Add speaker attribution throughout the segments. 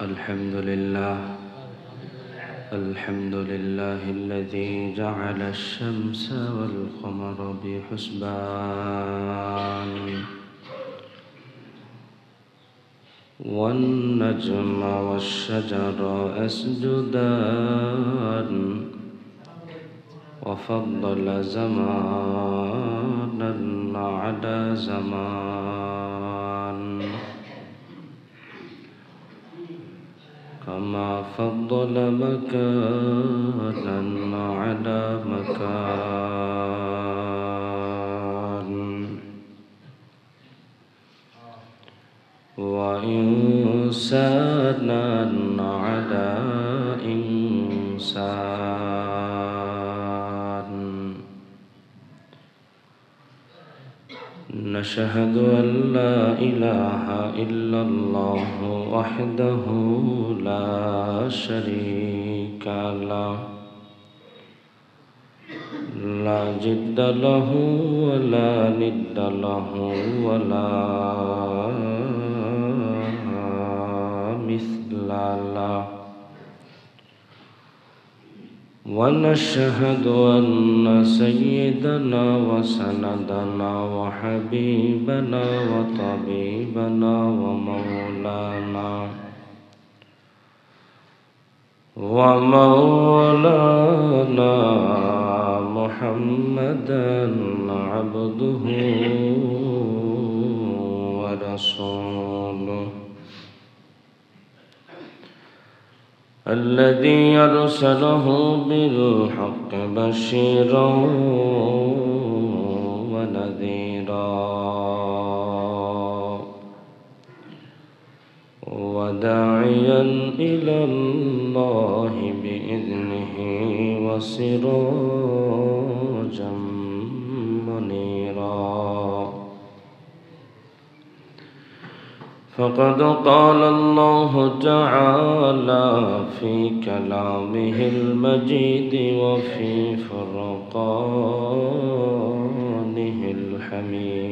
Speaker 1: الحمد لله الذي جعل الشمس والقمر بحسبان والنجم والشجر يسجدان وفضل زمانا على زمان كما فضل مكانا على مكان وإنسانا على إنسان نشهد أن لا إله إلا الله وحده لا شريك له لا جد له ولا ند له ولا مثل له ونشهد أن سيدنا وسندنا وحبيبنا وطبيبنا ومولانا محمدا عبده ورسوله الذي أرسله بالحق بشيرا ونذيرا وداعيا إلى الله بإذنه وسراجا منيرا فقد قال الله تعالى في كلامه المجيد وفي فرقانه الحميد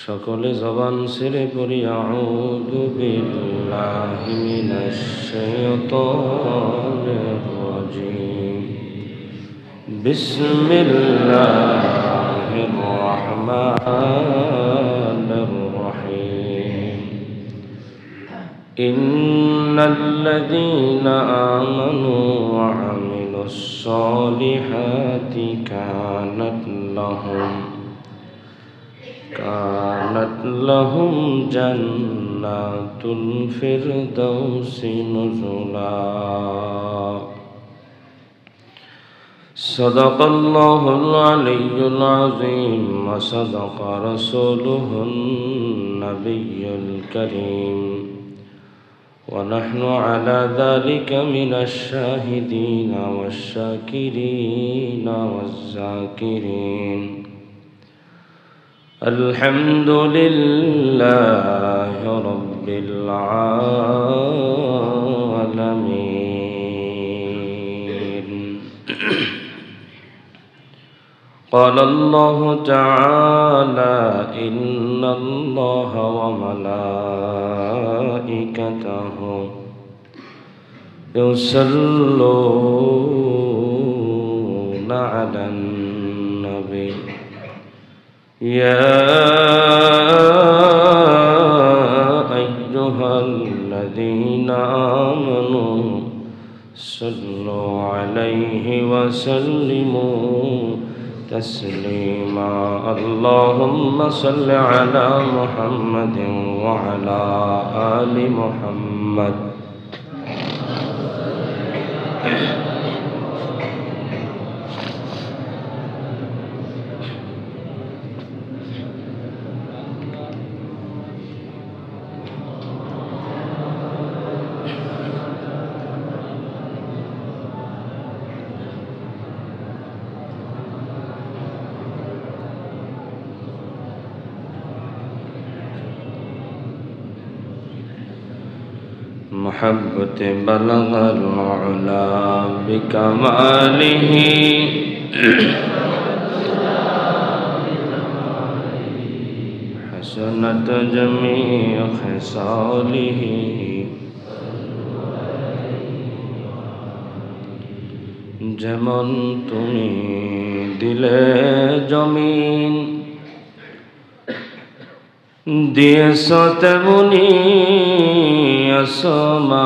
Speaker 1: সকলে জবান ছেড়ে পড়ি আউযু বিল্লাহি মিনাশ শাইতানির রাজীম বিসমিল্লাহির রহমানির রহিম ইন্নাল্লাযীনা আমানু ওয়া আমিলুস সালিহাতি كانت لهم جنات الفردوس نزلا صدق الله العلي العظيم وصدق رسوله النبي الكريم ونحن على ذلك من الشاهدين والشاكرين والذاكرين الحمد لله رب العالمين قال الله تعالى إن الله وملائكته يصلون على النبي يا أيها الذين آمنوا صلوا عليه وسلموا تسليما اللهم صل على محمد وعلى آل محمد محبت بلغ العلا بكماله حسنت جميع خصاله যেমন তুমি দিলে জমিন দিয়েছ তেমনি আসমান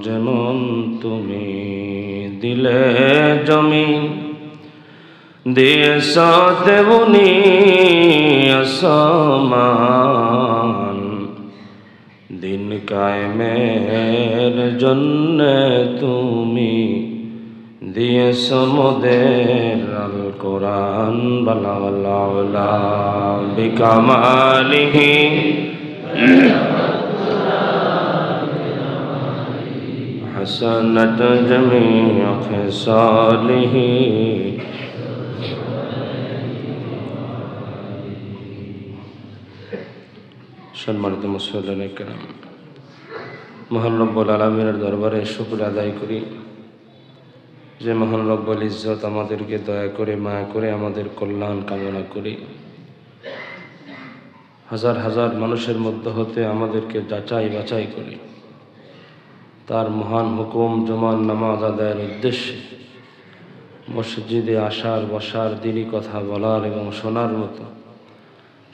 Speaker 1: যেমন তুমি দিলে জমিন দিয়েছ তেমনি আসমান দিন কায়েমের জন্য তুমি দিয়েছ মোদের আল কোরআন বালা বিকামালিহি হাসানাত জামিউ খিসালিহি সম্মানিত মুসল্লিয়ানে কেরাম, মহান রব্বুল আলামিনের দরবারে শুকর আদায় করি যে মহান রব্বুল ইজ্জত আমাদেরকে দয়া করে মায়া করে আমাদের কল্যাণ কামনা করি। হাজার হাজার মানুষের মধ্যে হতে আমাদেরকে যাচাই বাছাই করি তার মহান হুকুম জুমার নামাজ আদায়ের উদ্দেশ্যে মসজিদে আসার বসার দিনই কথা বলার এবং শোনার মতো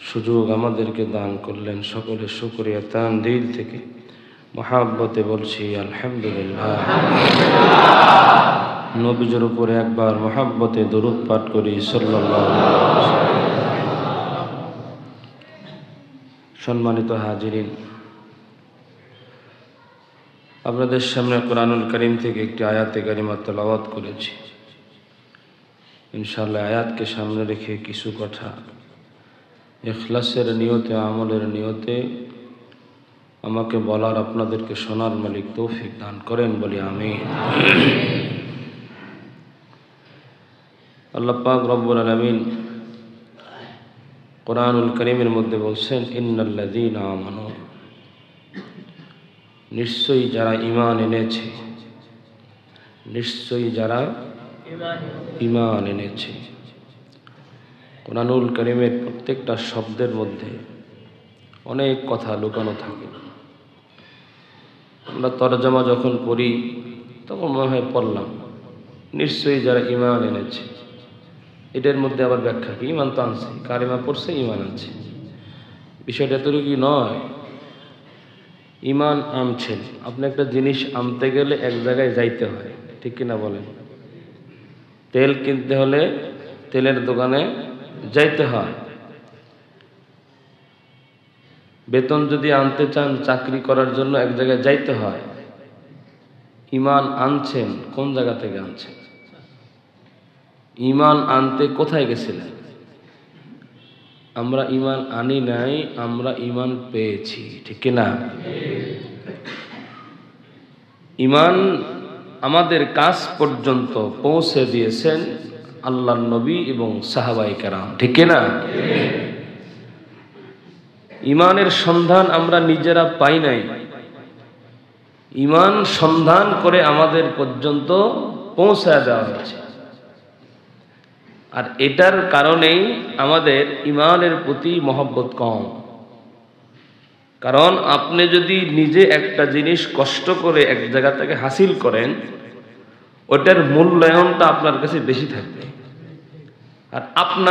Speaker 1: সুযোগ আমাদেরকে দান করলেন। সকলে শুকরিয়া তান দিল থেকে মহাব্বতে বলছি আলহামদুলিল্লাহ। নবীজির উপরে একবার মহাব্বতে দরুদ পাঠ করি সাল্লাল্লাহু আলাইহি ওয়াসাল্লাম। সম্মানিত হাজিরিন, আপনাদের সামনে কোরআনুল কারীম থেকে একটি আয়াতে কারিমা তেলাওয়াত করেছি। ইনশাআল্লাহ আয়াতকে সামনে রেখে কিছু কথা ইখলাসের নিয়তে আমলের নিয়তে আমাকে বলার আপনাদেরকে শোনার মালিক তৌফিক দান করেন বলি আমিন। আল্লাহ পাক রব্বুল আলামিন কোরআনুল কারীমের মধ্যে বলছেন ইন্নাল্লাযীনা আমানু, নিশ্চয়ই যারা ঈমান এনেছে, নিশ্চয়ই যারা ঈমান এনেছে। কোরআনুল কারীমের প্রত্যেকটা শব্দের মধ্যে অনেক কথা লুকানো থাকে। আমরা তরজমা যখন পড়ি তখন মনে হয় পড়লাম নিশ্চয়ই যারা ঈমান এনেছে, এটার মধ্যে আবার ব্যাখ্যা কি, ঈমান তো আনছে, কালিমা পড়ছে ঈমান আনছে। বিষয়টা এতটুকু নয়, ঈমান আনছেন। আপনি একটা জিনিস আনতে গেলে এক জায়গায় যাইতে হয়, ঠিক কিনা বলেন? তেল কিনতে হলে তেলের দোকানে যাইতে হয়। বেতন যদি আনতে চান চাকরি করার জন্য এক জায়গায় যাইতে হয়। ঈমান আনছেন কোন জায়গা থেকে আনছেন? ঈমান আনতে কোথায় গেছিলেন? আমরা ঈমান আনি নাই, আমরা ঈমান পেয়েছি, ঠিক কিনা? ঈমান আমাদের কাছ পর্যন্ত পৌঁছে দিয়েছেন আল্লাহর নবী এবং সাহাবায়ে কেরাম, ঠিক কিনা? ঈমানের সন্ধান আমরা নিজেরা পাই নাই, ঈমান সন্ধান করে আমাদের পর্যন্ত পৌঁছায় দেওয়া হয়েছে। আর এটার কারণেই আমাদের ঈমানের প্রতি মহব্বত কম। কারণ আপনি যদি নিজে একটা জিনিস কষ্ট করে এক জায়গা থেকে হাসিল করেন, ওটার মূল্যায়নটা আপনার কাছে বেশি থাকবে। আর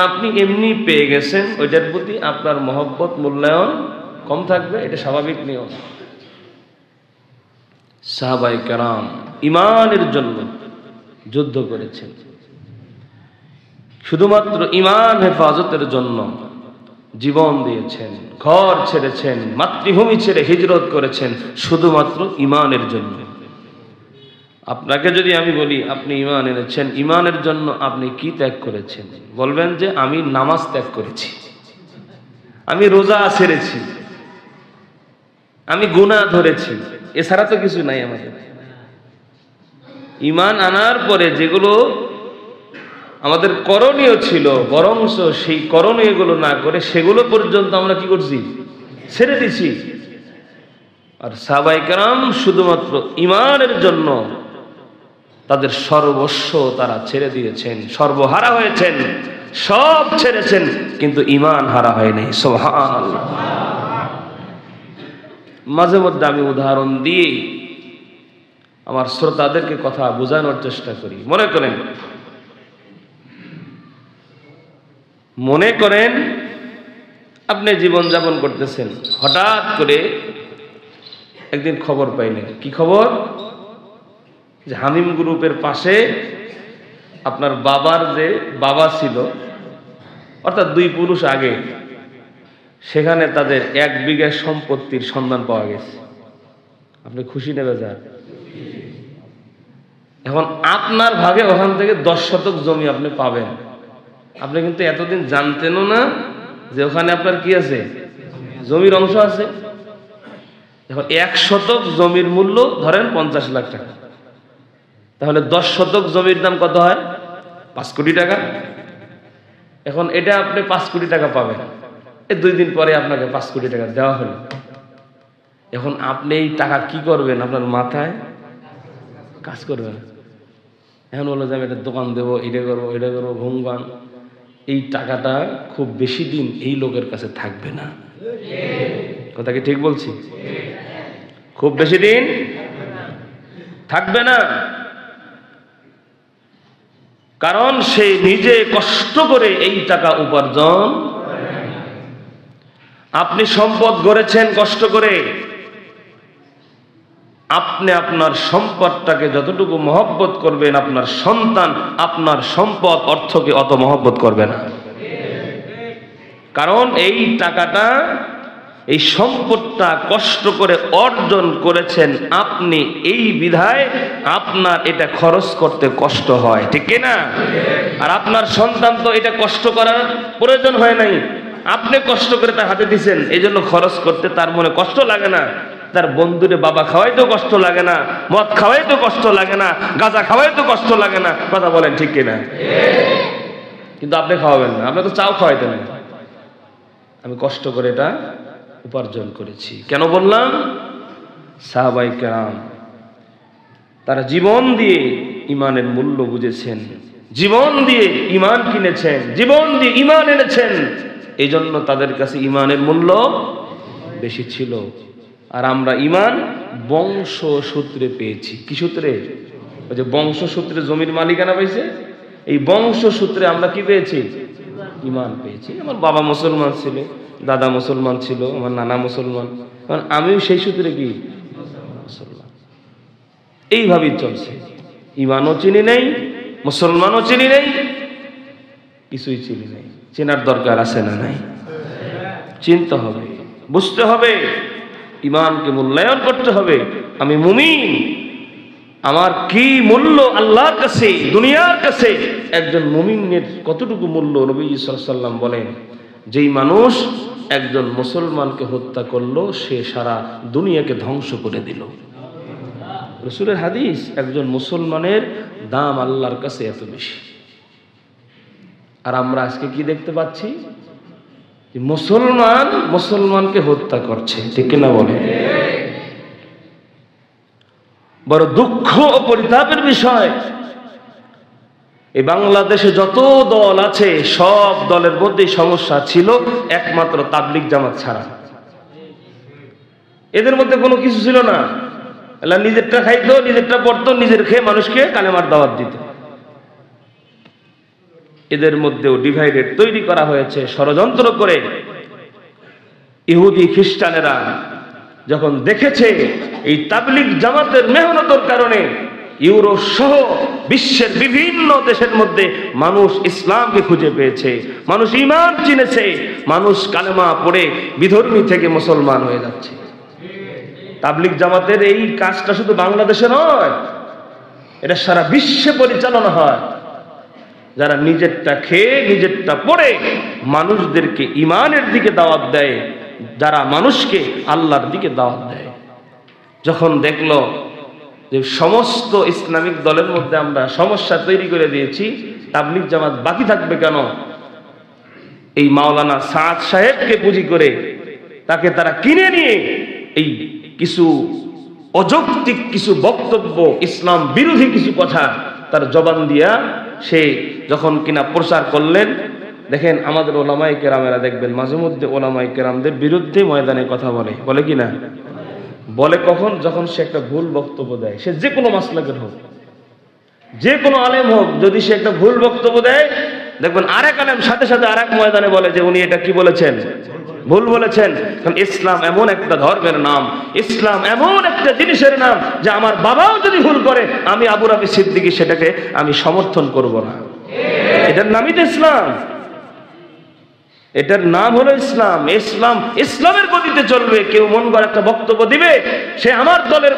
Speaker 1: আপনি এমনি পেয়ে গেছেন, ওইটার প্রতি আপনার মহব্বত মূল্যায়ন কম থাকবে, এটা স্বাভাবিক নিয়ম। সাহাবায়ে কেরাম ঈমানের জন্য যুদ্ধ করেছেন, শুধুমাত্র ঈমান হেফাজতের জন্য জীবন দিয়েছেন, ঘর ছেড়েছেন, মাতৃভূমি ছেড়ে হিজরত করেছেন শুধুমাত্র ঈমানের জন্য। আপনাকে যদি আমি বলি আপনি ঈমান এনেছেন, ঈমানের জন্য আপনি কি ত্যাগ করেছেন? বলবেন যে আমি নামাজ ত্যাগ করেছি, আমি রোজা ছেড়েছি, আমি গুনাহ ধরেছি, এছাড়া তো কিছু নাই আমাদের। ঈমান আনার পরে যেগুলো আমাদের করণীয় ছিল, বরংস সেই করণীয়গুলো না করে সেগুলো পর্যন্ত আমরা কি করছি? ছেড়ে দিছি। আর সাহাবায়ে কেরাম শুধুমাত্র ঈমানের জন্য তাদের সর্বস্ব তারা ছেড়ে দিয়েছেন, সর্বহারা হয়েছেন, সব ছেড়েছেন, কিন্তু ঈমান হারা হয়নি। সুবহানাল্লাহ। মাঝে মধ্যে আমি উদাহরণ দিয়ে আমার শ্রোতাদেরকে কথা বোঝানোর চেষ্টা করি। মনে করেন আপনি জীবন যাপন করতেছেন, হঠাৎ করে একদিন খবর পাইলেন। কি খবর? যে হামিম গ্রুপের পাশে আপনার বাবার যে বাবা ছিল, অর্থাৎ 2 পুরুষ আগে, সেখানে তাদের 1 বিঘা সম্পত্তির সন্ধান পাওয়া গেছে। আপনি খুশি নেবে যান। এখন আপনার ভাগে ওখান থেকে 10 শতক জমি আপনি পাবেন। আপনি কিন্তু এতদিন জানতেনও না যে ওখানে আপনার কি আছে, জমির অংশ আছে। এখন 1 শতক জমির মূল্য ধরেন 50 লাখ টাকা, তাহলে 10 শতক জমির দাম কত হয়? 5 কোটি টাকা। এখন এটা আপনি 5 কোটি টাকা পাবেন, এই 2 দিন পরে আপনাকে 5 কোটি টাকা দেওয়া হলো। এখন আপনি এই টাকা কি করবেন? আপনার মাথায় কাজ করবে না। এখন বললো যে আমি একটা দোকান দেবো, এটা করবো, এটা করবো, ঘুমগান। এই টাকাটা খুব বেশি দিন এই লোকের কাছে থাকবে না। কথা কি ঠিক বলছি? খুব বেশি দিন থাকবে না, কারণ সে নিজে কষ্ট করে এই টাকা উপার্জন। আপনি সম্পদ গড়েছেন কষ্ট করে, আপনি আপনার সম্পদটাকে যতটুকু মহব্বত করবেন, আপনার সন্তান আপনার সম্পদ অর্থকে অত মহব্বত করবে না। কারণ এই টাকাটা, এই সম্পদটা কষ্ট করে অর্জন করেছেন আপনি, এই বিধায় আপনার এটা খরচ করতে কষ্ট হয়, ঠিক কি না? আর আপনার সন্তান তো এটা কষ্ট করার প্রয়োজন হয় নাই, আপনি কষ্ট করে তার হাতে দিয়েছেন, এই জন্য খরচ করতে তার মনে কষ্ট লাগে না। তার বন্ধুরে বাবা খাওয়াইতেও কষ্ট লাগে না, মদ খাওয়াইতেও কষ্ট লাগে না, গাঁজা খাওয়াইতেও কষ্ট লাগে না। কথা বলেন ঠিক কিনা? কিন্তু আপনি খাওয়াবেন না, আপনি তো চাও খাওয়াইতেন না। আমি কষ্ট করে এটা উপার্জন করেছি। কেন বললাম? সাহাবায়ে কেরাম তারা জীবন দিয়ে ইমানের মূল্য বুঝেছেন, জীবন দিয়ে ইমান কিনেছেন, জীবন দিয়ে ইমান এনেছেন। এই জন্য তাদের কাছে ইমানের মূল্য বেশি ছিল। আর আমরা ইমান বংশ সূত্রে পেয়েছি। কি সূত্রে? ওই যে বংশ সূত্রে জমির মালিকানা পাইছে, এই বংশ সূত্রে আমরা কি পেয়েছি? ইমান পেয়েছি। আমার বাবা মুসলমান ছিল, দাদা মুসলমান ছিল, আমার নানা মুসলমান, কারণ আমিও সেই সূত্রে কি মুসলমান। এইভাবেই চলছে। ইমানও চিনি নেই, মুসলমানও চিনি নেই, কিছুই চিনি নেই। চেনার দরকার আছে না নাই? চিনতে হবে, বুঝতে হবে, ইমানকে মূল্যায়ন করতে হবে। আমি মুমিন, আমার কি মূল্য আল্লাহর কাছে, দুনিয়ার কাছে। একজন মুমিনের কতটুকু মূল্য? নবী সাল্লাল্লাহু আলাইহি ওয়াসাল্লাম বলেন, যেই মানুষ একজন মুসলমানকে হত্যা করলো, সে সারা দুনিয়াকে ধ্বংস করে দিল। রাসূলের হাদিস। একজন মুসলমানের দাম আল্লাহর কাছে এত বেশি। আর আমরা আজকে কি দেখতে পাচ্ছি? মুসলমান মুসলমানকে হত্যা করছে, ঠিক কিনা বলে? বড় দুঃখ ও পরিতাপের বিষয়, এই বাংলাদেশে যত দল আছে সব দলের মধ্যেই সমস্যা ছিল, একমাত্র তাবলীগ জামাত ছাড়া। এদের মধ্যে কোনো কিছু ছিল না। এরা নিজেরটা খাইতো, নিজেরটা পড়তো, নিজের খেয়ে মানুষকে কালেমার দাওয়াত দিত। এদের মধ্যেও ডিভাইডেড তৈরি করা হয়েছে ষড়যন্ত্র করে। ইহুদি খ্রিস্টানেরা যখন দেখেছে এই তাবলীগ জামাতের মেহনতের কারণে ইউরোপ সহ বিশ্বের বিভিন্ন দেশের মধ্যে মানুষ ইসলামকে খুঁজে পেয়েছে, মানুষ ঈমান চিনেছে, মানুষ কালেমা পড়ে বিধর্মী থেকে মুসলমান হয়ে যাচ্ছে। তাবলীগ জামাতের এই কাজটা শুধু বাংলাদেশে নয়, এটা সারা বিশ্বে পরিচালনা হয়। যারা নিজেরটা খেয়ে নিজেরটা পড়ে মানুষদেরকে ঈমানের দিকে দাওয়াত দেয়, যারা মানুষকে আল্লাহর দিকে দাওয়াত দেয়। যখন দেখলো যে সমস্ত ইসলামিক দলের মধ্যে আমরা সমস্যা তৈরি করে দিয়েছি, তাবলীগ জামাত বাকি থাকবে কেন? এই মাওলানা সাদ সাহেবকে পুঁজি করে তাকে তারা কিনে নিয়ে এই কিছু অযৌক্তিক কিছু বক্তব্য, ইসলাম বিরোধী কিছু কথা তার জবান দিয়া সে যখন কিনা প্রচার করলেন, দেখেন আমাদের ওলামায়ে কেরামেরা দেখবেন মাঝে মধ্যে ওলামায়ে কেরামদের বিরুদ্ধে ময়দানে কথা বলে কি না? বলে কখন? যখন সে একটা ভুল বক্তব্য দেয়, সে যে কোনো মাসলাকের হোক, যে কোনো আলেম হোক, যদি সে একটা ভুল বক্তব্য দেয়, দেখবেন আরেক আলেম সাথে সাথে আরেক ময়দানে বলে যে উনি এটা কি বলেছেন, ভুল বলেছেন। কারণ ইসলাম এমন একটা ধর্মের নাম, ইসলাম এমন একটা জিনিসের নাম যে আমার বাবাও যদি ভুল করে, আমি আবু রাবি সিদ্দিকী সেটাকে আমি সমর্থন করব না। এটার নামই তো ইসলাম, এটার নাম হলো ইসলাম। ইসলাম ইসলামের গতিতে চলবে। কেউ মন করে একটা বক্তব্য দিবে, সে আমার দলের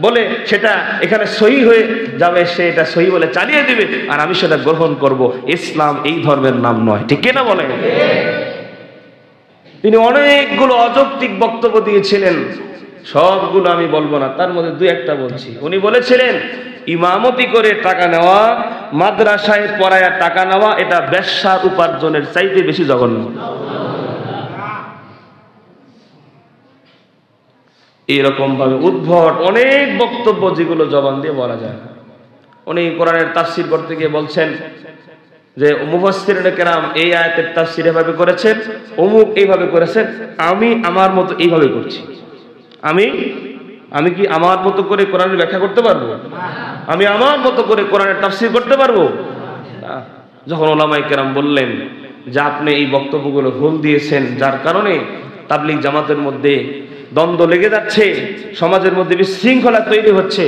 Speaker 1: বলে সেটা এখানে সহি হয়ে যাবে, সে এটা সহি বলে চালিয়ে দিবে, আর আমি সেটা গ্রহণ করব। ইসলাম এই ধর্মের নাম নয়, ঠিক কিনা বলেন? তিনি অনেকগুলো অযৌক্তিক বক্তব্য দিয়েছিলেন, সবগুলো আমি বলবো না, তার মধ্যে দুই একটা বলছি। উনি বলেছিলেন ইমামতি করে টাকা নেওয়া, মাদ্রাসায় পড়ায়া টাকা নেওয়া, এটা ব্যবসার উপার্জনের চাইতে বেশি জঘন্য। এরকম ভাবে উদ্ভট অনেক বক্তব্য যেগুলো জবান দিয়ে বলা যায় না। উনি কোরআনের তাফসীর করতে গিয়ে বলছেন যে মুফাসসিরিনে কেরাম এই আয়াতের তাফসীর এভাবে করেছেন, অমুক এইভাবে করেছেন, আমি আমার মতো এইভাবে করছি। আমি কি আমার মতো করে কোরআনের ব্যাখ্যা করতে পারবো? আমি আমার মতো করে কোরআনের তাফসীর করতে পারবো? যখন ওলামায়ে কেরাম বললেন যে আপনি এই বক্তব্যগুলো ভুল দিয়েছেন, যার কারণে তাবলীগ জামাতের মধ্যে দ্বন্দ্ব লেগে যাচ্ছে, সমাজের মধ্যে বিশৃঙ্খলা তৈরি হচ্ছে,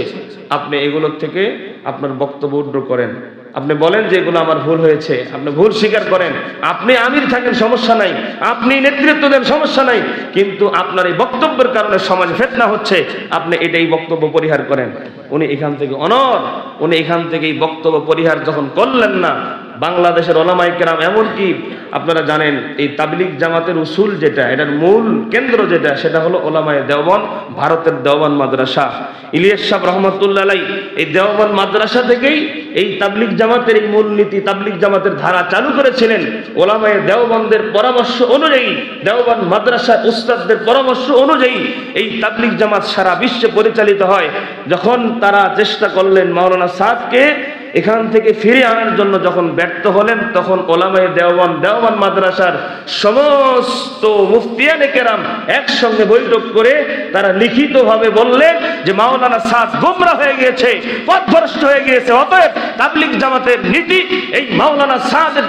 Speaker 1: আপনি এগুলোর থেকে আপনার বক্তব্য উদ্র করেন, আপনি বলেন যে এগুলো আমার ভুল হয়েছে, আপনি ভুল স্বীকার করেন, আপনি আমির থাকেন সমস্যা নাই, আপনি নেতৃত্ব দেন সমস্যা নাই, কিন্তু আপনার এই বক্তব্যের কারণে সমাজে ফিতনা হচ্ছে, আপনি এটাই বক্তব্য পরিহার করেন। উনি এখান থেকে উনি এখান থেকে এই বক্তব্য পরিহার যখন করলেন না, বাংলাদেশের ওলামায়ে কেরাম, এমনকি আপনারা জানেন এই তাবলীগ জামাতের উসুল যেটা, এটার মূল কেন্দ্র যেটা, সেটা হলো ওলামায়ে দেওবন্দ, ভারতের দেওবন্দ মাদ্রাসা। ইলিয়াস সাহেব রহমতুল্লাহ আলাইহি এই দেওবন্দ মাদ্রাসা থেকেই এই তাবলীগ জামাতের এই মূলনীতি, তাবলীগ জামাতের ধারা চালু করেছিলেন। ওলামায়ে দেওবন্দের পরামর্শ অনুযায়ী, দেওবন্দ মাদ্রাসার উস্তাদদের পরামর্শ অনুযায়ী এই তাবলীগ জামাত সারা বিশ্বে পরিচালিত হয়। যখন তারা চেষ্টা করলেন মাওলানা সাদকে এখান থেকে ফিরে আনার জন্য, যখন ব্যর্থ হলেন, তখন ওলামায়ে দেওবন্দ মাদ্রাসার সমস্ত মুফতিয়ানে কেরাম একসঙ্গে বৈঠক করে তারা লিখিতভাবে বললেন যে মাওলানা সাদ গোমরাহ হয়ে গিয়েছে, পথভ্রষ্ট হয়ে গিয়েছে, অতএব তাবলীগ জামাতের নীতি এই মাওলানা সাদের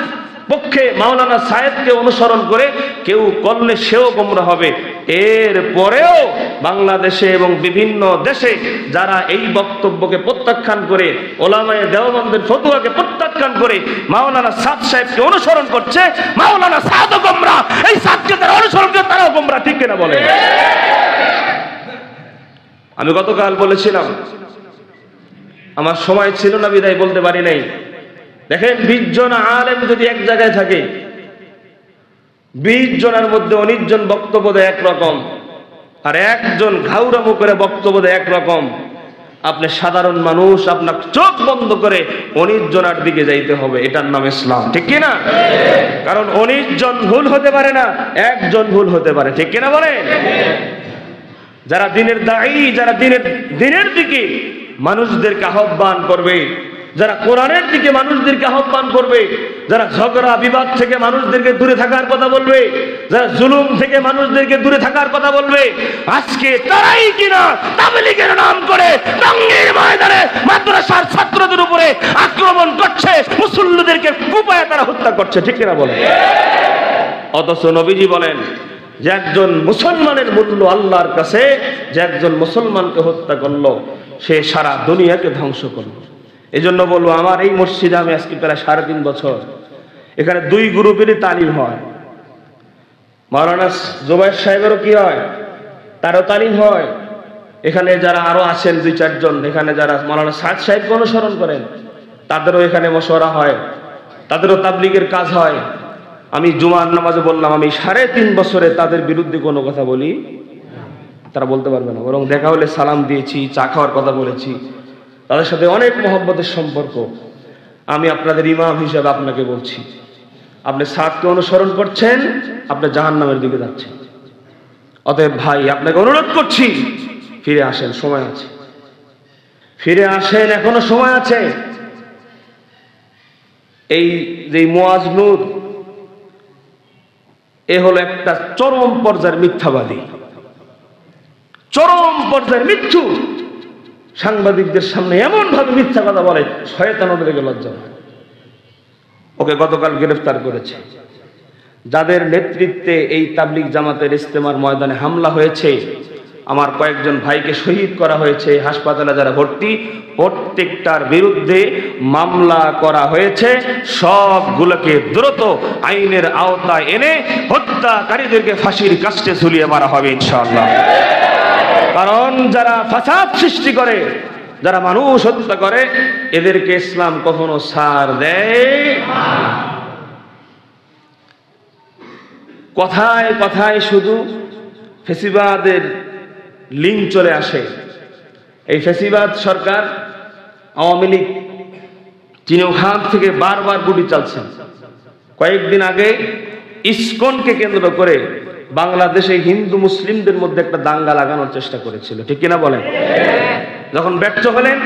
Speaker 1: পক্ষে, মাওলানা সায়েদকে অনুসরণ করে কেউ করলে সেও গোমরাহ হবে। এর পরেও বাংলাদেশে এবং বিভিন্ন দেশে যারা এই বক্তব্যকে প্রত্যাখ্যান করে, ওলামায়ে দেওবন্দের ফতোয়াকে প্রত্যাখ্যান করে মাওলানা সাদ সাহেবকে অনুসরণ করছে, মাওলানা সাদও গোমরাহ, এই সাদকে তারা অনুসরণ করে তারাও গোমরাহ, ঠিক কিনা বলে? আমি গতকাল বলেছিলাম, আমার সময় ছিল না বিদায় বলতে পারি নাই। দেখেন 20 জন আলেম যদি এক জায়গায় থাকে, 20 জনের মধ্যে 19 জন বক্তব্য দেয় একরকম, আর একজন ঘাউরামো করে বক্তব্য দেয় একরকম, আপনি সাধারণ মানুষ আপনার চোখ বন্ধ করে 19 জনের দিকে যাইতে হবে। এটার নাম ইসলাম, ঠিক কিনা? কারণ 19 জন ভুল হতে পারে না, একজন ভুল হতে পারে, ঠিক কিনা বলেন? যারা দিনের দায়ী, যারা দিনের দিকে মানুষদেরকে আহ্বান করবে, যারা কোরআনের দিকে মানুষদেরকে আহ্বান করবে, যারা ঝগড়া বিবাদ থেকে মানুষদেরকে দূরে থাকার কথা বলবে, যারা জুলুম থেকে মানুষদেরকে দূরে থাকার কথা বলবে, আজকে তারাই কিনা তাবলীগের নাম করে টঙ্গীর ময়দানে মাদ্রাসার ছাত্রদের উপরে আক্রমণ করছে, মুসল্লিদেরকে কুপায়ে তারা হত্যা করছে, ঠিক কিনা বলে? অথচ নবীজি বলেন যে একজন মুসলমানের মূল্য আল্লাহর কাছে, যে একজন মুসলমানকে হত্যা করলো সে সারা দুনিয়াকে ধ্বংস করলো। এই জন্য বলবো, আমার এই মসজিদে আমি আজকে প্রায় 3.5 বছর, এখানে 2 গ্রুপেরই তালিম হয়। মাওলানা জুবায়ের সাহেবেরও কি হয়, তারও তালিম হয়। এখানে যারা আরো আছেন 2-4 জন, এখানে যারা মাওলানা সাদ সাহেবকে অনুসরণ করেন, তাদেরও এখানে মশওয়ারা হয়, তাদেরও তাবলীগের কাজ হয়। আমি জুমার নামাজে বললাম, আমি 3.5 বছরে তাদের বিরুদ্ধে কোনো কথা বলি, তারা বলতে পারবে না, বরং দেখা হলে সালাম দিয়েছি, চা খাওয়ার কথা বলেছি, তাদের সাথে অনেক মহব্বতের সম্পর্ক। আমি আপনাদের ইমাম হিসাবে আপনাকে বলছি, আপনি সাদকে অনুসরণ করছেন, আপনি জাহান্নামের দিকে যাচ্ছেন। অতএব ভাই, আপনাকে অনুরোধ করছি, ফিরে আসেন, সময় আছে, ফিরে আসেন, এখনো সময় আছে। এই যে মুয়াজ নূর এ হলো একটা চরম পর্যায়ের মিথ্যাবাদী, চরম পর্যায়ের মিথ্যু। সাংবাদিকদের সামনে এমন ভাবে মিথ্যা কথা বলে, শয়তান ওদেরকে লজ্জা হয়। ওকে গতকাল গ্রেফতার করেছে। যাদের নেতৃত্বে এই তাবলিগ জামাতের ইজতেমার ময়দানে হামলা হয়েছে, আমার কয়েকজন ভাইকে শহীদ করা হয়েছে, হাসপাতালে যারা ভর্তি, প্রত্যেকটার বিরুদ্ধে মামলা করা হয়েছে। সবগুলোকে দ্রুত আইনের আওতায় এনে হত্যাকারীদেরকে ফাঁসির কাস্টে ঝুলিয়ে মারা হবে ইনশাআল্লাহ। কারণ যারা ফাসাদ সৃষ্টি করে, যারা মানুষ হত্যা করে, এদেরকে ইসলাম কখনো ছাড় দেয় না। কথায় কথায় শুধু ফেসিবাদের লিঙ্ক চলে আসে। এই ফেসিবাদ সরকার, আওয়ামী লীগ চিনখান থেকে বারবার গুলি চালছেন। কয়েকদিন আগে ইসকনকে কেন্দ্র করে বাংলাদেশে হিন্দু মুসলিমদের মধ্যে একটা দাঙ্গা লাগানোর চেষ্টা করেছিল, ঠিক কিনা বলেন? যখন ব্যর্থ হলেন,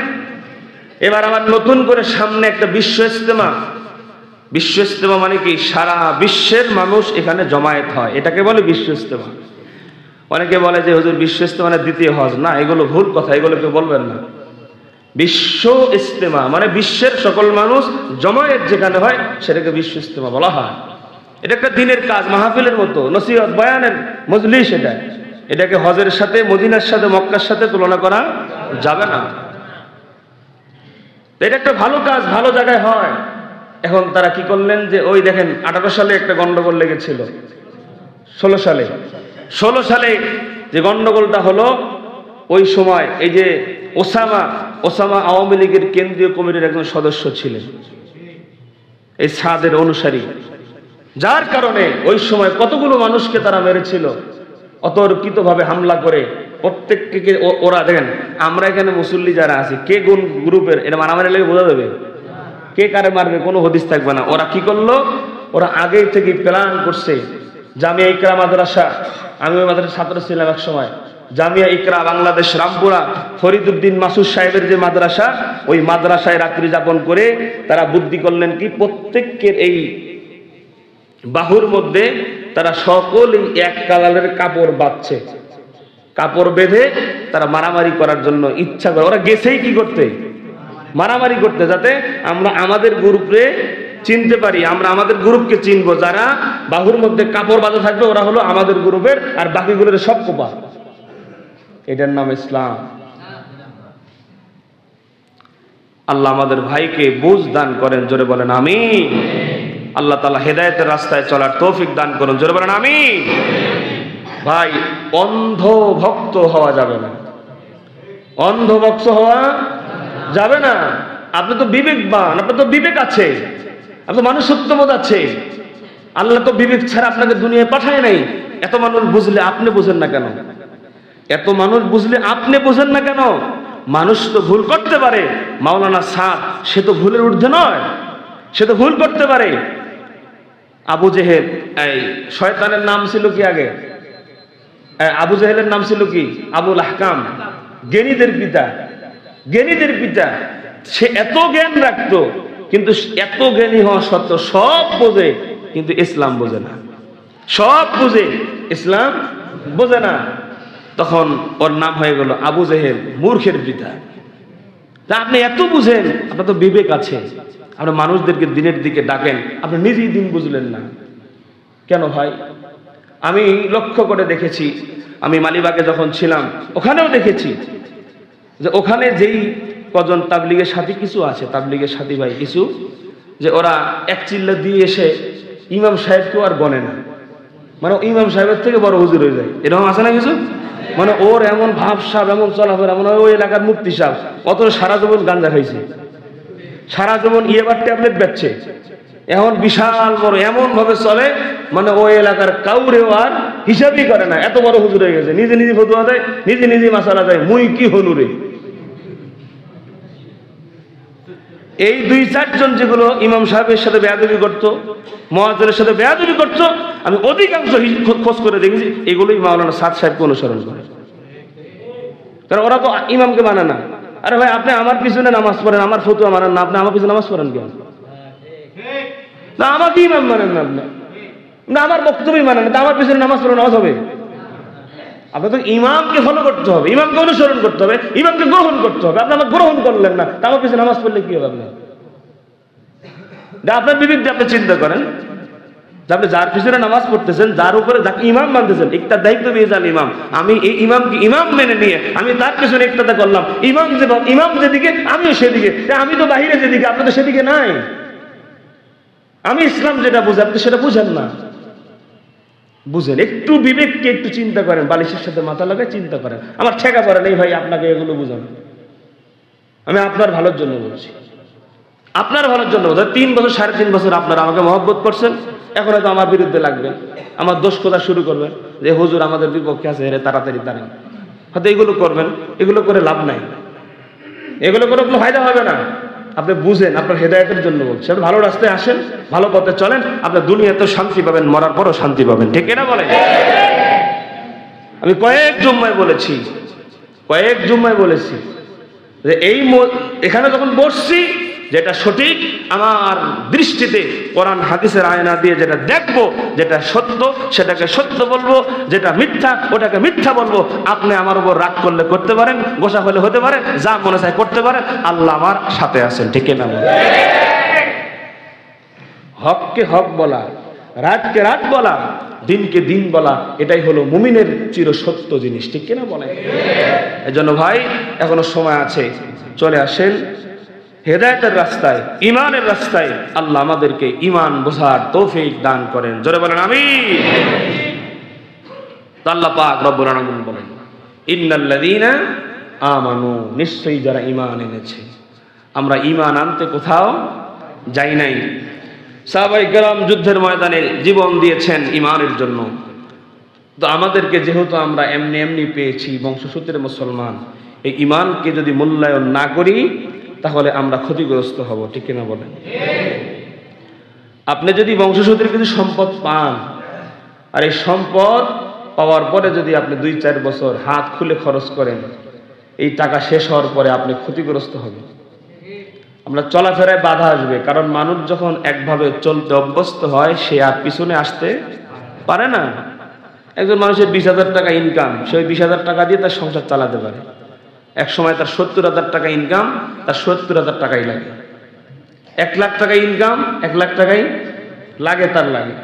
Speaker 1: এবার আবার নতুন করে সামনে একটা বিশ্ব ইজতেমা। বিশ্ব ইজতেমা মানে কি? সারা বিশ্বের মানুষ এখানে জমায়েত হয়, এটাকে বলে বিশ্ব ইজতেমা। অনেকে বলে যে হুজুর বিশ্ব ইজতেমা মানে দ্বিতীয় হজ। না, এগুলো ভুল কথা, এগুলো কেউ বলবেন না। বিশ্ব ইজতেমা মানে বিশ্বের সকল মানুষ জমায়েত যেখানে হয় সেটাকে বিশ্ব ইজতেমা বলা হয়। এটা একটা দিনের কাজ, মাহফিলের মতো, নসিহত বয়ানের মজলিস। এটাকে হজের সাথে, মদিনার সাথে, মক্কার সাথে তুলনা করা যাবে না। এটা একটা ভালো কাজ, ভালো জায়গায় হয়। এখন তারা কি করলেন যে ওই দেখেন 18 সালে একটা গন্ডগোল লেগেছিল, 16 সালে যে গন্ডগোলটা হলো, ওই সময় এই যে ওসামা আওয়ামী লীগের কেন্দ্রীয় কমিটির একজন সদস্য ছিলেন, এই সাদের অনুসারী, যার কারণে ওই সময় কতগুলো মানুষকে তারা মেরেছিল অতর্কিতভাবে হামলা করে। প্রত্যেককে ওরা দেখেন, আমরা এখানে মুসল্লি যারা আছি, কে কোন গ্রুপের, এটা মারামারি লেগে বোঝা যাবে, কে কারে মারবে কোনো হদিস থাকবে না। ওরা কি করলো, ওরা আগেই থেকে প্ল্যান করছে। জামিয়া ইকরা মাদ্রাসা, আমি ওই মাদ্রাসার ছাত্র ছিলাম এক সময়, জামিয়া ইকরা বাংলাদেশ রামপুরা ফরিদউদ্দিন মাসুদ সাহেবের যে মাদ্রাসা, ওই মাদ্রাসায় রাত্রি যাপন করে তারা বুদ্ধি করলেন কি, প্রত্যেকের এই বাহুর মধ্যে তারা সকলেই এক কালারের কাপড় বাঁধছে, কাপড় বেঁধে তারা মারামারি করার জন্য ইচ্ছা করে। ওরা গেছেই কি করতে, মারামারি করতে, যাতে আমরা আমাদের গ্রুপে চিনতে পারি, আমরা আমাদের গ্রুপকে চিনবো। যারা বাহুর মধ্যে কাপড় বাঁধা থাকবে ওরা হলো আমাদের গ্রুপের, আর বাকিগুলোর সব কোপা। এটার নাম ইসলাম। আল্লাহ আমাদের ভাইকে বুঝ দান করেন, জোরে বলেন আমিন। আল্লাহ তাআলা হেদায়েতের রাস্তায় চলার তৌফিক দান করুন, জোরে বলেন আমিন। ভাই, অন্ধ ভক্ত হওয়া যাবে না, অন্ধ ভক্ত হওয়া যাবে না। আপনি তো বিবেকবান, আপনার তো বিবেক আছে, আপনার মানুষ সত্যবোধ আছে। আল্লাহ তো বিবেক ছাড়া আপনাকে দুনিয়ায় পাঠায় নাই। এত মানুষ বুঝলে আপনি বুঝেন না কেন? এত মানুষ বুঝলে আপনি বুঝেন না কেন? মানুষ তো ভুল করতে পারে। মাওলানা সাদ, সে তো ভুলের ঊর্ধ্বে নয়, সে তো ভুল করতে পারে। আবু জেহেল, এই শয়তানের নাম ছিল কি আগে? আবু জেহেলের নাম ছিল কি? আবুল আহকাম, জ্ঞানীদের পিতা, জ্ঞানীদের পিতা। সে এত জ্ঞান রাখতো, কিন্তু এত জ্ঞানী হওয়া সত্ত্বেও সব বোঝে, কিন্তু ইসলাম বোঝে না। সব বুঝে, ইসলাম বোঝে না। তখন ওর নাম হয়ে গেল আবু জেহেল, মূর্খের পিতা। তা আপনি এত বুঝেন, আপনার তো বিবেক আছে, আপনি মানুষদেরকে দিনের দিকে ডাকেন, আপনি নিজেই দিন বুঝলেন না কেন ভাই? আমি লক্ষ্য করে দেখেছি, আমি মালিবাগে যখন ছিলাম ওখানেও দেখেছি যে ওখানে যেই কজন তাবলিগের সাথী কিছু আছে, তাবলিগের সাথী ভাই কিছু, যে ওরা এক চিল্লা দিয়ে এসে ইমাম সাহেবকেও আর গনে না, মানে ইমাম সাহেবের থেকে বড় হুজুর হয়ে যায়, এরকম আছে না কিছু? মানে ওর এমন ভাবসাব, এমন চলাফেরা, মানে ওই এলাকার মুফতি সাহেব, অত সারা জীবন গাঞ্জা খাইছে, সারা জীবন ইয়েবার ট্যাবলেট বেচছে, এখন বিশাল বড় এমন ভাবে চলে, মানে ওই এলাকার কাউরেও আর হিসাবই করে না, এত বড় হুজুর হয়ে গেছে। নিজে নিজে ফতুয়া দেয়, নিজে নিজে মাসালা দেয়, মুই কি হলু রে। এই 2-4 জন যেগুলো ইমাম সাহেবের সাথে বেয়াদবি করতো, মুয়াজ্জিনের সাথে বেয়াদবি করতো, আমি অধিকাংশ খোঁজ করে দেখেছি এগুলোই মাওলানা সাদ সাহেবকে অনুসরণ করে। কারণ ওরা তো ইমামকে মানে না। আরে ভাই, আপনি আমার পিছনে নামাজ পড়েন, আমার ফতুয়া মানেন না, আপনি আমার পিছনে নামাজ পড়েন কেন? না, আমাকে ইমাম মানেন না আপনি। না আমার বক্তব্যই মানে না, তা আমার পিছনে নামাজ পড়ে নামাজ হবে? আপনাকে ইমামকে ফলো করতে হবে, ইমামকে অনুসরণ করতে হবে, ইমামকে গ্রহণ করতে হবে। আপনি আমার গ্রহণ করলেন না, তা আমার পিছনে নামাজ পড়লে কি হবে? আপনার বিরুদ্ধে আপনি চিন্তা করেন, আপনি যার পিছনে নামাজ পড়তেছেন, যার উপরে যাকে ইমাম মানতেছেন, ইকতার দায়িত্ব দিয়ে যান ইমাম, আমি এই ইমামকে ইমাম মেনে নিয়ে আমি তার পিছনে ইকতাদা করলাম। ইমাম যেদিকে আমিও সেদিকে, আমি তো বাহিরে যেদিকে, আপনি তো সেদিকে নাই। আমি ইসলাম যেটা বুঝি আপনি সেটা বুঝেন না। বুঝেন, একটু বিবেককে একটু চিন্তা করেন, বালিশের সাথে মাথা লাগায় চিন্তা করেন। আমার ঠেকা পড়ে নেই ভাই আপনাকে এগুলো বুঝানো, আমি আপনার ভালোর জন্য বলছি, আপনার ভালোর জন্য। 3 বছর 3.5 বছর আপনারা আমাকে মহব্বত করছেন, এখন হয়তো আমার বিরুদ্ধে লাগবেন, আমার দোষ খোঁজা শুরু করবেন যে হুজুর আমাদের বিপক্ষে আছে, এর তাড়াতাড়ি তাড়েন, হয়তো এগুলো করবেন। এগুলো করে লাভ নাই, এগুলো করে কোনো ফায়দা হবে না। আপনি বুঝেন, আপনার হেদায়েতের জন্য বলছি, আপনি ভালো রাস্তায় আসেন, ভালো পথে চলেন, আপনার দুনিয়াতেও শান্তি পাবেন, মরার পরও শান্তি পাবেন। ঠিক না বলেন? আমি কয়েক জুম্মায় বলেছি যে এখানে যখন বসছি, যেটা সঠিক আমার দৃষ্টিতে কোরআন হাদিসের আয়না দিয়ে যেটা দেখবো, যেটা সত্য সেটাকে সত্য বলবো, যেটা মিথ্যা ওটাকে মিথ্যা বলবো। আপনি আমার উপর রাগ করলে করতে পারেন, গোসা হলে হতে পারে, যা মনে চায় করতে পারেন, আল্লাহ আমার সাথে আছেন। ঠিক না? হককে হক বলা, রাতকে রাত বলা, দিনকে দিন বলা, এটাই হলো মুমিনের চির সত্য জিনিস। ঠিক কিনা বলেন? এজন্য ভাই এখনো সময় আছে, চলে আসেন হেদায়েতের রাস্তায়, ইমানের রাস্তায়। আল্লাহ আমাদেরকে ইমান বোঝার তৌফিক দান করেন, জোরে বলেন আমিন। আল্লাহ পাক রব্বুল আলামিন বলেন, ইন্নাল্লাযীনা আমানু, নিশ্চয়ই যারা ঈমান এনেছে। আমরা ঈমান আনতে কোথাও যাই নাই। সাহাবায়ে কেরাম যুদ্ধের ময়দানে জীবন দিয়েছেন ঈমানের জন্য। তো আমাদেরকে যেহেতু আমরা এমনি পেয়েছি, বংশসূত্রে মুসলমান, এই ঈমানকে যদি মূল্যায়ন না করি তাহলে আমরা ক্ষতিগ্রস্ত হব। ঠিক কিনা বলেন? আপনি যদি বংশসূত্রে কিছু সম্পদ পান, আর এই সম্পদ পাওয়ার পরে যদি আপনি 2-4 বছর হাত খুলে খরচ করেন, এই টাকা শেষ হওয়ার পরে আপনি ক্ষতিগ্রস্ত হবেন। আমরা চলাফেরায় বাধা আসবে, কারণ মানুষ যখন একভাবে চলতে অভ্যস্ত হয় সে আর পিছনে আসতে পারে না। একজন মানুষের 20,000 টাকা ইনকাম, সে ওই 20,000 টাকা দিয়ে তার সংসার চালাতে পারে। এক সময় তার 70,000 টাকা ইনকাম, তার 70,000 টাকাই লাগে। 1 লাখ টাকা ইনকাম, 1 লাখ টাকাই লাগে তার লাগে।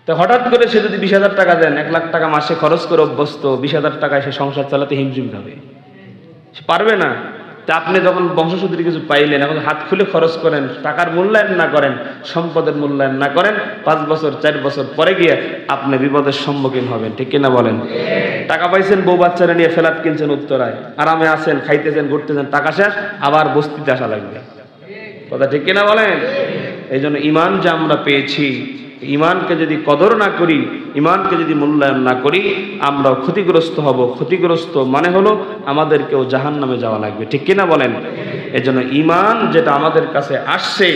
Speaker 1: তো হঠাৎ করে সে যদি 20,000 টাকা দেন, 1 লাখ টাকা মাসে খরচ করে অভ্যস্ত, 20,000 টাকায় সে সংসার চালাতে হিমশিম খাবে, সে পারবে না। তা আপনি যখন বংশসূত্রে কিছু পাইলেন, এখন হাত খুলে খরচ করেন, টাকার মূল্যায়ন না করেন, সম্পদের মূল্যায়ন না করেন, 5 বছর 4 বছর পরে গিয়ে আপনি বিপদের সম্মুখীন হবেন। ঠিক কিনা বলেন? টাকা পাইছেন, বউ বাচ্চারা নিয়ে ফ্ল্যাট কিনছেন উত্তরায়, আরামে আছেন, খাইতেছেন, ঘুরতেছেন, টাকা শেষ, আবার বস্তিতে আসা লাগবে। কথা ঠিক কিনা বলেন? এই জন্য ঈমান যে আমরা পেয়েছি, ঈমানকে যদি কদর না করি, ঈমানকে যদি মূল্যায়ন না করি, আমরাও ক্ষতিগ্রস্ত হব। ক্ষতিগ্রস্ত মানে হলো আমাদেরকেও জাহান্নামে যাওয়া লাগবে। ঠিক কিনা বলেন? এজন্য ঈমান যেটা আমাদের কাছে আসছে,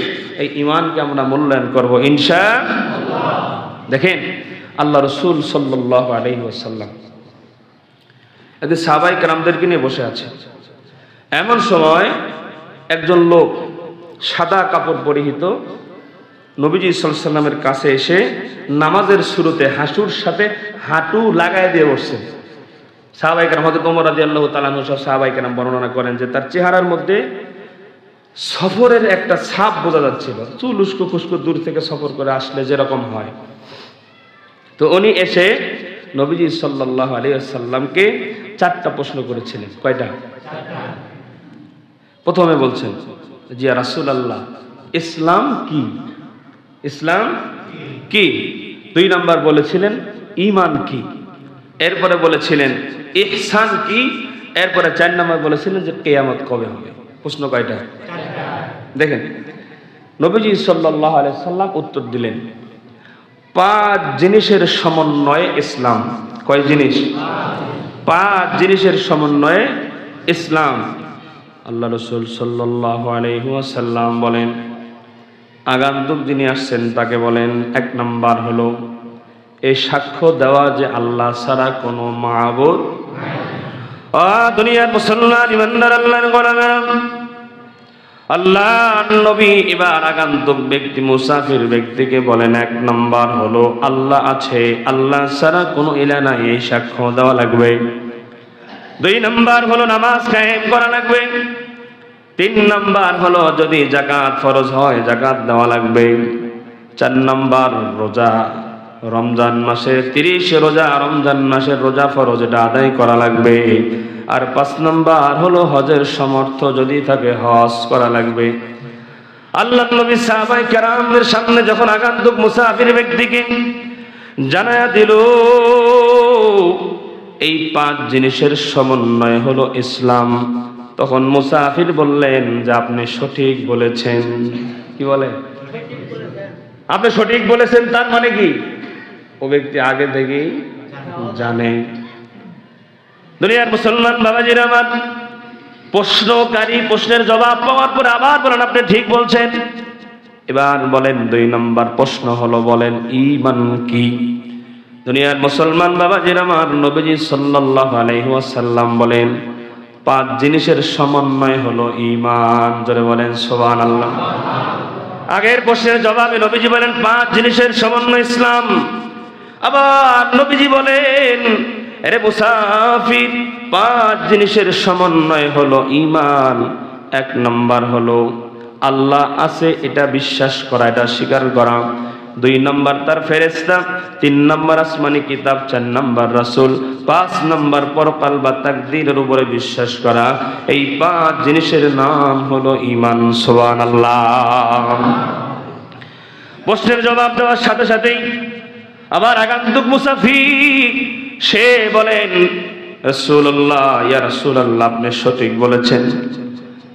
Speaker 1: এই ঈমানকে আমরা মূল্যায়ন করব ইনশাআল্লাহ। দেখেন আল্লাহ রাসূল সাল্লাল্লাহু আলাইহি ওয়াসাল্লাম এদের সাহাবায়ে কেরামদেরকে নিয়ে বসে আছে। এমন সময় একজন লোক সাদা কাপড় পরিহিত নবীজি সাল্লাল্লাহু আলাইহি ওয়াসাল্লামের কাছে এসে নামাজের শুরুতে হাঁটুর সাথে হাঁটু লাগায় দিয়ে বসছেন। সাহাবায়ে কেরাম, হযরত ওমর রাদিয়াল্লাহু তাআলা আনহু সহ সাহাবায়ে কেরাম বর্ণনা করেন যে তার চেহারার মধ্যে সফরের একটা ছাপ বোঝা যাচ্ছিল। চুল উস্কো খুস্কো দূর থেকে সফর করে আসলে যেরকম হয়। তো উনি এসে নবীজি সাল্লাল্লাহু আলাইহি ওয়াসাল্লামকে 4টা প্রশ্ন করেছিলেন। কয়টা? 4টা। প্রথমে বলছেন, জি ইয়া রাসূলুল্লাহ, ইসলাম কি? ইসলাম কি? 2 নাম্বার বলেছিলেন ঈমান কি? এরপরে বলেছিলেন ইহসান কি? এরপরে 4 নাম্বার বলেছিলেন যে কিয়ামত কবে হবে। প্রশ্ন কয়টা? 4টা। দেখেন নবীজি সাল্লাল্লাহু আলাইহি ওয়াসাল্লাম উত্তর দিলেন 5 জিনিসের সমন্বয়ে ইসলাম। কয় জিনিস? 5 জিনিসের সমন্বয়ে ইসলাম। আল্লাহ রাসূল সাল্লাল্লাহু আলাইহি ওয়াসাল্লাম বলেন, আগন্তুক যিনি আসছেন তাকে বলেন, 1 নাম্বার হলো এই সাক্ষ্য দেওয়া যে আল্লাহ ছাড়া কোনো মাবুদ নাই। দুনিয়ার মুসলমান ইমানদার আল্লাহর গোলামেরা, আল্লাহ নবী এবার আগন্তুক ব্যক্তি মুসাফির ব্যক্তিকে বলেন, এক নম্বর হলো আল্লাহ আছে, আল্লাহ ছাড়া কোনো ইলাহ নাই, এই সাক্ষ্য দেওয়া লাগবে। দুই নম্বর হলো নামাজ কায়েম করা লাগবে। তিন নম্বর হলো যদি যাকাত ফরজ হয় যাকাত দেওয়া লাগবে। চার নম্বর রোজা, রমজান মাসে 30 রোজা, রমজান মাসের রোজা ফরজ, এটা আদায় করা লাগবে। আর 5 নম্বর হলো হজের সামর্থ্য যদি থাকে হজ করা লাগবে। আল্লাহর নবী সাহাবায়ে কেরামদের সামনে যখন আগন্তুক মুসাফির ব্যক্তিকে জানায়া দিল এই 5 জিনিসের সমন্বয় হলো ইসলাম, তখন মুসাফির বললেন যে আপনি সঠিক বলেছেন। কি বলে? আপনি সঠিক বলেছেন, তার মানে কি ও ব্যক্তি আগে থেকেই জানে। দুনিয়ার মুসলমান বাবাজিরা আমার, প্রশ্নকারী প্রশ্নের জবাব পাওয়ার পরে আবার বলেন আপনি ঠিক বলছেন। এবার বলেন 2 নম্বর প্রশ্ন হলো, বলেন ঈমান কি? দুনিয়ার মুসলমান বাবাজিরা আমার, নবীজি সাল্লাল্লাহু আলাইহি ওয়াসাল্লাম বলেন 5 জিনিসের সমন্বয় হলো ঈমান। জোরে বলেন সুবহানাল্লাহ। আগের প্রশ্নের জবাবে নবীজি বলেন 5 জিনিসের সমন্বয় ইসলাম। আবার নবীজি বলেন, আরে মুসাফির 5 জিনিসের সমন্বয় হলো ঈমান। 1 নম্বর হলো আল্লাহ আছে, এটা বিশ্বাস করা, এটা স্বীকার করা। 2 নম্বর তার ফেরেশতা, 3 নম্বর আসমানি কিতাব, 4 নম্বর রাসূল, 5 নম্বর পরকাল বা তাকদীরের উপরে বিশ্বাস করা। এই 5 জিনিসের নাম হলো ঈমান। সুবহানাল্লাহ। প্রশ্নের জবাব দেওয়ার সাথে সাথেই আবার আগন্তুক মুসাফির সে বলেন, রাসূলুল্লাহ, ইয়া রাসূলুল্লাহ, আপনি সঠিক বলেছেন।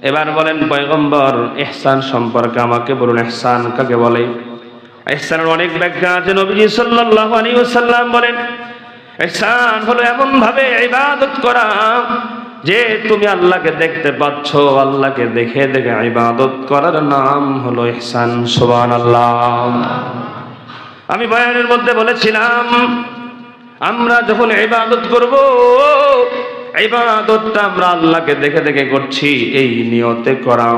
Speaker 1: এবার বলেন পয়গম্বর, ইহসান সম্পর্কে আমাকে বলুন, ইহসান কাকে বলে? ইহসানের অনেক ব্যাখ্যা আছে। নবীজি সাল্লাল্লাহু আলাইহি ওয়াসাল্লাম বলেন, ইহসান হলো এমন ভাবে ইবাদত করা যে তুমি আল্লাহকে দেখতে পাচ্ছ, আল্লাহকে দেখে দেখে ইবাদত করার নাম হলো ইহসান। সুবহানাল্লাহ। আমি বয়ানের মধ্যে বলেছিলাম, আমরা যখন ইবাদত করব, ইবাদতটা আমরা আল্লাহকে দেখে দেখে করছি এই নিয়তে করা,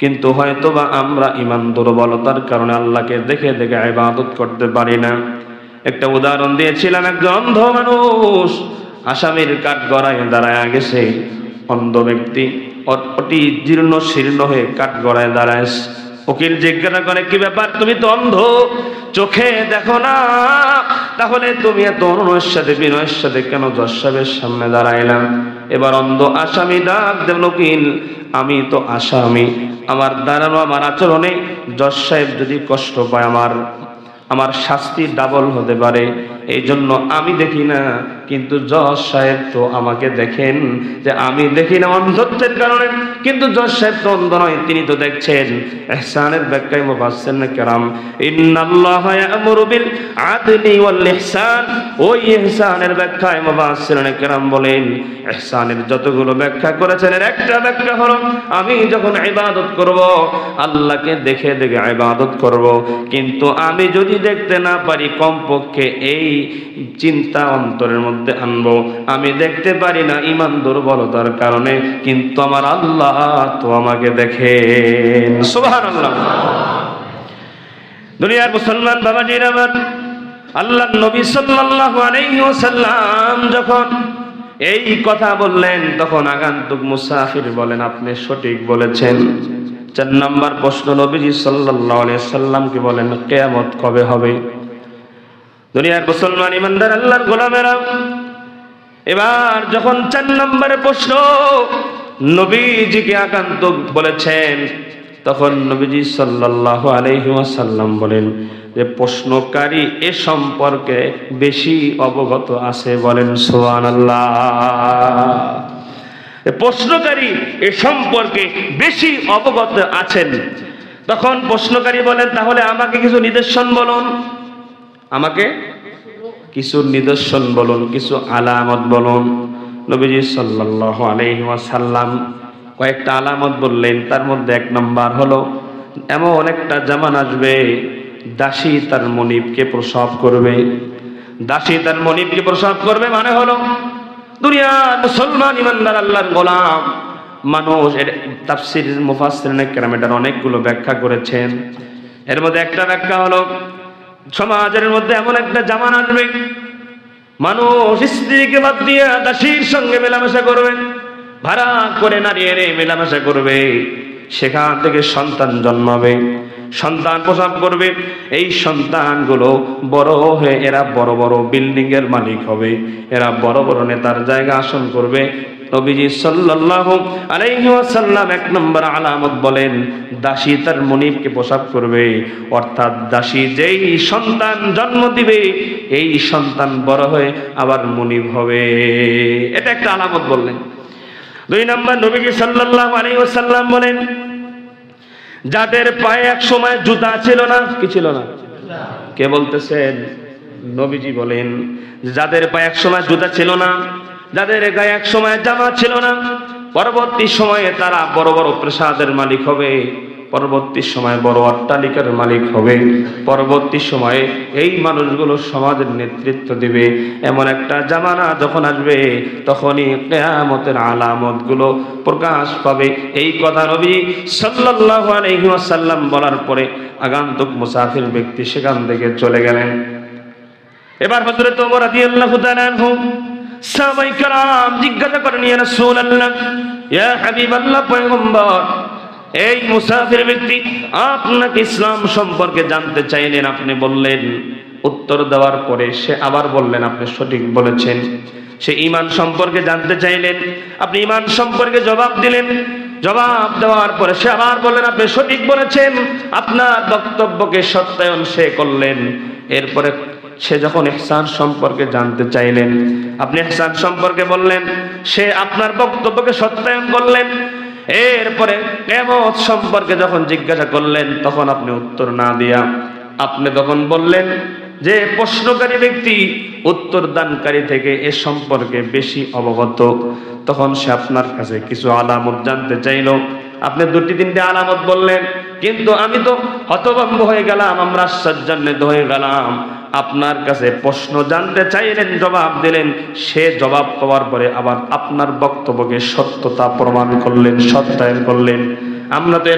Speaker 1: কিন্তু হয়তোবা আমরা ঈমান দুর্বলতার কারণে আল্লাহকে দেখে দেখে ইবাদত করতে পারি না। একটা উদাহরণ দিয়েছিলাম, একজন অন্ধ মানুষ আসামির কাঠগড়ায় দাঁড়ায় গেছে। অন্ধ ব্যক্তি অতি জীর্ণ শীর্ণ হয়ে কাঠগড়ায় দাঁড়ায়। উকিল জিজ্ঞাসা করে, কি ব্যাপার, তুমি তো অন্ধ, চোখে দেখো না, তাহলে তুমি এত অনুনয়ের সাথে বিনয়ের সাথে কেন জজ সাহেবের সামনে দাঁড়াইলাম? এবার অন্ধ আসামি ডাক দেন, উকিল আমি তো আসামি, আমার দাঁড়ানো আমার আচরণে জজ সাহেব যদি কষ্ট পায় আমার শাস্তি ডাবল হতে পারে, এই জন্য আমি দেখি না, কিন্তু জজ সাহেব তো আমাকে দেখেন, যে আমি দেখি না অন্ধত্বের কারণে, কিন্তু জজ সাহেব তো অন্ধ নয়, তিনি তো দেখছেন। ইহসানের ব্যাখ্যায় মুফাসসিরিনে কেরাম, ইন্নাল্লাহা ইয়া'মুরু বিল আদলি ওয়াল ইহসান, ওই ইহসানের ব্যাখ্যায় মুফাসসিরিনে কেরাম বলেন, ইহসানের যতগুলো ব্যাখ্যা করেছেন এর একটা ব্যাখ্যা হলো, আমি যখন ইবাদত করব আল্লাহকে দেখে দেখে ইবাদত করব, কিন্তু আমি যদি দেখতে না পারি কমপক্ষে এই চিন্তা অন্তরের মধ্যে আনবো, আমি দেখতে পারি না ঈমান দুর্বলতার কারণে, কিন্তু আমার আল্লাহ তো আমাকে দেখেন। সুবহানাল্লাহ। দুনিয়ার মুসলমান বাবাজিরা আমার, আল্লাহর নবী সাল্লাল্লাহু আলাইহি ওয়াসাল্লাম যখন এই কথা বললেন, তখন আগন্তুক মুসাফির বলেন, আপনি সঠিক বলেছেন। 4 নম্বর প্রশ্ন নবীজি সাল্লাল্লাহু আলাইহি সাল্লামকে বলেন, কিয়ামত কবে হবে? দুনিয়ার মুসলমান ইমানদার আল্লাহর গোলামেরা, এবার যখন 4 নম্বরের প্রশ্ন নবীজিকে আগন্তুক বলেছেন, তখন নবীজি সাল্লাল্লাহু আলাইহি ওয়াসাল্লাম বলেন যে প্রশ্নকারী এ সম্পর্কে বেশি অবগত আছে, বলেন সুবহানাল্লাহ। প্রশ্নকারী এ সম্পর্কে বেশি অবগত আছেন। তখন প্রশ্নকারী বলেন, তাহলে আমাকে কিছু নিদর্শন বলুন, আমাকে কিছু নিদর্শন বলুন, কিছু আলামত বলুন। নবীজি সাল্লাল্লাহু আলাইহি ওয়াসাল্লাম কয়েকটা আলামত বললেন। তার মধ্যে 1 নম্বর হলো, এমন একটা জামান আসবে দাসী তার মনিবকে প্রসব করবে। দাসী তার মনিবকে প্রসব করবে মানে হলো, দুনিয়ার মুসলমান ইমানদার আল্লাহর গোলাম মানুষ তাফসীর মুফাসসিরিন কেরাম এটার অনেকগুলো ব্যাখ্যা করেছেন। এর মধ্যে একটা ব্যাখ্যা হলো, সমাজের মধ্যে এমন একটা জামানা আসবে মানুষ স্ত্রীকে বাদ দিয়ে দাসীর সঙ্গে মেলামেশা করবে, ভাড়া করে নারী এনে মেলামেশা করবে, সেখান থেকে সন্তান জন্মাবে, সন্তান প্রসব করবে। এই সন্তানগুলো বড় হয়ে এরা বড় বড় বিল্ডিং এর মালিক হবে, এরা বড় বড় নেতার জায়গা আসন করবে। নবীজি সাল্লাল্লাহু আলাইহি ওয়াসাল্লাম এক নম্বর আলামত বলেন, দাসী তার মনিবকে প্রসব করবে, অর্থাৎ দাসী যেই সন্তান জন্ম দিবে এই সন্তান বড় হয়ে আবার মনিব হবে। এটা একটা আলামত বললেন। দুই নম্বর, নবীজি সাল্লাল্লাহু আলাইহি ওয়াসাল্লাম বলেন, যাদের পায়ে এক সময় জুতা ছিল না, কি ছিল না? কে বলতেছেন? নবীজি বলেন, যাদের পায়ে এক সময় জুতা ছিল না, যাদের গায়ে এক সময় জামা ছিল না, পরবর্তী সময়ে তারা বড় বড় প্রাসাদের মালিক হবে, পরবর্তী সময়ে বড় অট্টালিকার মালিক হবে, পরবর্তী সময়ে এই মানুষগুলো সমাজের নেতৃত্ব দিবে। এমন একটা জামানা যখন আসবে তখনই কিয়ামতের আলামতগুলো প্রকাশ পাবে। এই কথা নবী সাল্লাল্লাহু আলাইহি ওয়াসাল্লাম বলার পরে আগন্তুক মুসাফির ব্যক্তি সেখান থেকে চলে গেলেন। এবার হযরত ওমর রাদিয়াল্লাহু তাআলা আনহু সাহাবায়ে কেরাম জিজ্ঞাসা করেন, ইয়া রাসূলুল্লাহ, ইয়া হাবিবাল্লাহ, পয়গম্বর, এই মুসাফির ব্যক্তি আপনাকে ইসলাম সম্পর্কে জানতে চাইলেন, আপনি বললেন। উত্তর দেওয়ার পরে সে আবার বললেন, আপনি সঠিক বলেছেন। সে ঈমান সম্পর্কে জানতে চাইলেন, আপনি ঈমান সম্পর্কে জবাব দিলেন। জবাব দেওয়ার পরে সে আবার বললেন, আপনি সঠিক বলেছেন। আপনার বক্তব্যকে সত্যায়ন সে করলেন। এরপরে সে যখন ইহসান সম্পর্কে জানতে চাইলেন, আপনি ইহসান সম্পর্কে বললেন, সে আপনার বক্তব্যকে সত্যায়ন করলেন। এরপরে কিয়ামত সম্পর্কে যখন জিজ্ঞাসা করলেন তখন আপনি উত্তর না দিয়া আপনি তখন বললেন যে প্রশ্নকারী ব্যক্তি উত্তর দানকারী থেকে এ সম্পর্কে বেশি অবগত। তখন সে আপনার কাছে কিছু আলামত জানতে চাইল, আপনি দুটি তিনটে আলামত বললেন, কিন্তু আমি তো হতভম্ব হয়ে গেলাম, আমরা আশ্চর্যান্বিত হয়ে গেলাম। আপনার কাছে প্রশ্ন জানতে চাইলেন, জবাব দিলেন, সে জবাব পাওয়ার পরে আবার আপনার বক্তব্যকে সত্যতা প্রমাণ করলেন, সত্যায়ন করলেন। আমরা তো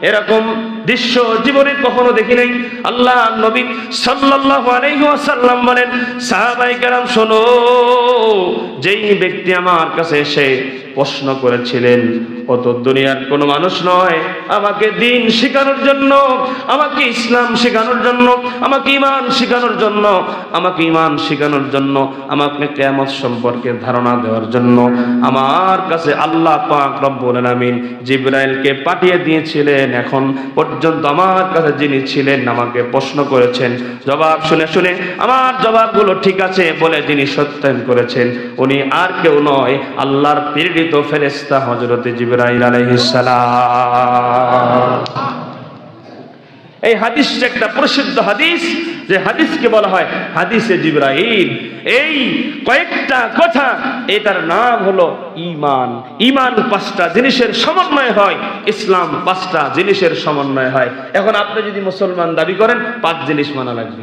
Speaker 1: এরকম দৃশ্য জীবনে কখনো দেখি নাই। আল্লাহ নবী সাল্লাল্লাহু আলাইহি ওয়াসাল্লাম বলেন, সাহাবায়ে কেরাম শোনো, যেই ব্যক্তি আমার কাছে এসে প্রশ্ন করেছিলেন ও তো দুনিয়ার কোনো মানুষ নয়, আমাকে দ্বীন শেখানোর জন্য, আমাকে ইসলাম শেখানোর জন্য, আমাকে ঈমান শেখানোর জন্য, আমাকে কিয়ামত সম্পর্কে ধারণা দেওয়ার জন্য আমার কাছে আল্লাহ পাক রব্বুল আলামিন জিবরাইলকে পাঠিয়ে দিয়েছিলেন। এখন পর্যন্ত আমার কাছে যিনি ছিলেন, আমাকে প্রশ্ন করেছেন, জবাব শুনে শুনে আমার জবাবগুলো ঠিক আছে বলে যিনি সত্যায়ন করেছেন, উনি আর কেউ নয়, আল্লাহর প্রেরিত ফেরেশতা হযরত জিবরাইল আলাইহিস সালাম। এই হাদিসটা একটা প্রসিদ্ধ হাদিস, যে হাদিসকে বলা হয় হাদিসে জিবরাইল। এই কয়েকটা কথা, এটার নাম হলো ঈমান। ঈমান পাঁচটা জিনিসের সমন্বয় হয়, ইসলাম পাঁচটা জিনিসের সমন্বয় হয়। এখন আপনি যদি মুসলমান দাবি করেন, পাঁচ জিনিস মানা লাগবে।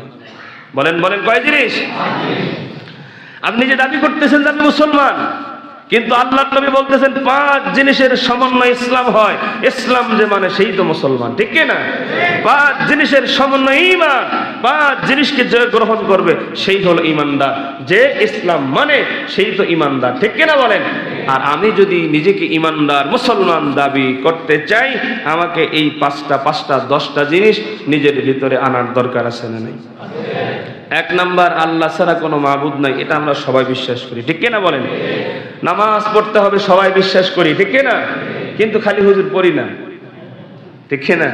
Speaker 1: বলেন কয় জিনিস? আপনি যে দাবি করতেছেন যে আপনি মুসলমান, কিন্তু আল্লাহর নবী বলতেছেন পাঁচ জিনিসের সমন্বয় ইসলাম হয়। ইসলাম যে মানে সেই তো মুসলমান, ঠিক কি না? পাঁচ জিনিসের সমন্বয় ঈমান, পাঁচ জিনিসকে যে গ্রহণ করবে সেই হলো ঈমানদার। যে ইসলাম মানে সেই তো ঈমানদার, ঠিক কি না বলেন? আর আমি যদি নিজেকে ঈমানদার মুসলমান দাবি করতে চাই, আমাকে এই পাঁচটা 10টা জিনিস নিজের ভিতরে আনার দরকার আছে না নাই? এক নাম্বার, আল্লাহ ছাড়া কোনো মাবুদ নাই, এটা আমরা সবাই বিশ্বাস করি, ঠিক কিনা বলেন? নামাজ পড়তে হবে, সবাই বিশ্বাস করি, ঠিক কিনা? কিন্তু খালি হুজুর পড়ি না, ঠিক কিনা?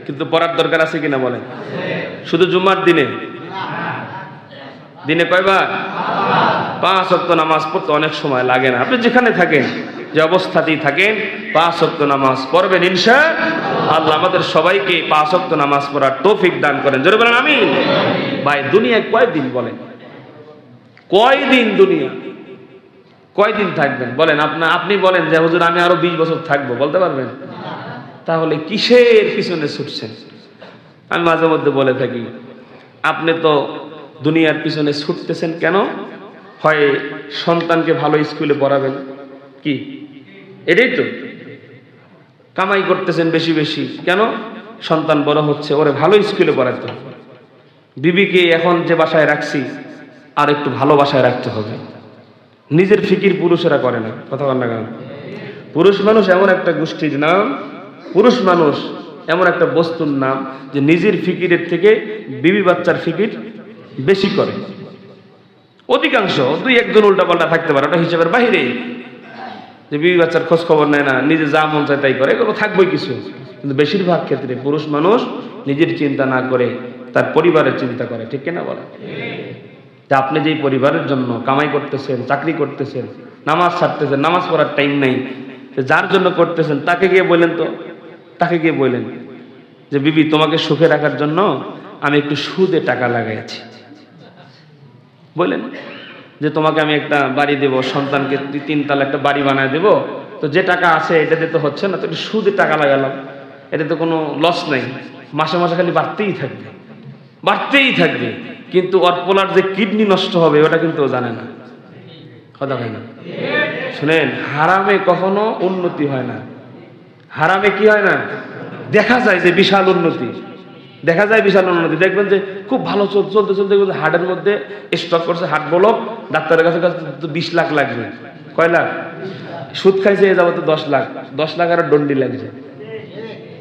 Speaker 1: কিন্তু পড়ার দরকার আছে কিনা বলেন? শুধু জুমার দিনে কয়বার? 5 ওয়াক্ত নামাজ পড়তে অনেক সময় লাগে না। আপনি যেখানে থাকেন, যে অবস্থাতেই থাকেন, 5 ওয়াক্ত নামাজ পড়বেন ইনশাআল্লাহ। আমাদের সবাইকে 5 ওয়াক্ত নামাজ পড়ার তৌফিক দান করেন, জোরে বলেন আমিন। ভাই, দুনিয়ায় কয়দিন বলেন? কয়দিন থাকবেন বলেন? আপনি বলেন যে হুজুর আমি আরো 20 বছর থাকবো, বলতে পারবেন? তাহলে কিসের পিছনে ছুটছেন? আমি মাঝে মধ্যে বলে থাকি, আপনি তো দুনিয়ার পিছনে ছুটতেছেন কেন? হয় সন্তানকে ভালো স্কুলে পড়াবেন, কি এটাই তো কামাই করতেছেন বেশি বেশি কেন? সন্তান বড় হচ্ছে, ওরে ভালো স্কুলে পড়াতে হবে। বিবিকে এখন যে বাসায় রাখছি আর একটু ভালো বাসায় রাখতে হবে। নিজের ফিকির পুরুষেরা করে না, কথা বল না কেন? পুরুষ মানুষ এমন একটা গোষ্ঠীর নাম, পুরুষ মানুষ এমন একটা বস্তুর নাম যে নিজের ফিকিরের থেকে বিবি বাচ্চার ফিকির বেশি করে। অধিকাংশ, দুই একজন উল্টাপাল্টা থাকতে পারে, ওটা হিসাবের বাহিরে, যে বিবি বাচ্চার খোঁজ খবর নেয় না, নিজে যা মন চায় তাই করে, এগুলো থাকবেই কিছু। কিন্তু বেশিরভাগ ক্ষেত্রে পুরুষ মানুষ নিজের চিন্তা না করে তার পরিবারের চিন্তা করে, ঠিক কিনা বলে? যে আপনি যেই পরিবারের জন্য কামাই করতেছেন, চাকরি করতেছেন, নামাজ ছাড়তেছেন, নামাজ পড়ার টাইম নাই, যার জন্য করতেছেন তাকে গিয়ে বললেন, তো তাকে গিয়ে বললেন যে বিবি তোমাকে সুখে রাখার জন্য আমি একটু সুদে টাকা লাগাইছি। বললেন যে তোমাকে আমি একটা বাড়ি দেব, সন্তানকে 3 তলা একটা বাড়ি বানায় দেব, তো যে টাকা আছে এটাতে তো হচ্ছে না, তো একটু সুদে টাকা লাগালাম, এটা তো কোনো লস নাই, মাসে মাসে খালি বাড়তেই থাকবে, বাড়তেই থাকবে। কিন্তু ওর পোলার যে কিডনি নষ্ট হবে ওটা কিন্তু ও জানে না, কথা হয় না? শুনেন, হারামে কখনো উন্নতি হয় না। হারামে কি হয় না? দেখা যায় যে বিশাল উন্নতি, দেখা যায় বিশাল উন্নতি। দেখবেন যে খুব ভালো চলতে চলতে দেখবেন হার্টের মধ্যে স্ট্রোক করছে, হার্ট ব্লক, ডাক্তারের কাছে 20 লাখ লাগবে। কয় লাখ? সুদ খাইছে এ যাবত 10 লাখ, 10 লাখ আর দণ্ডি লাগছে,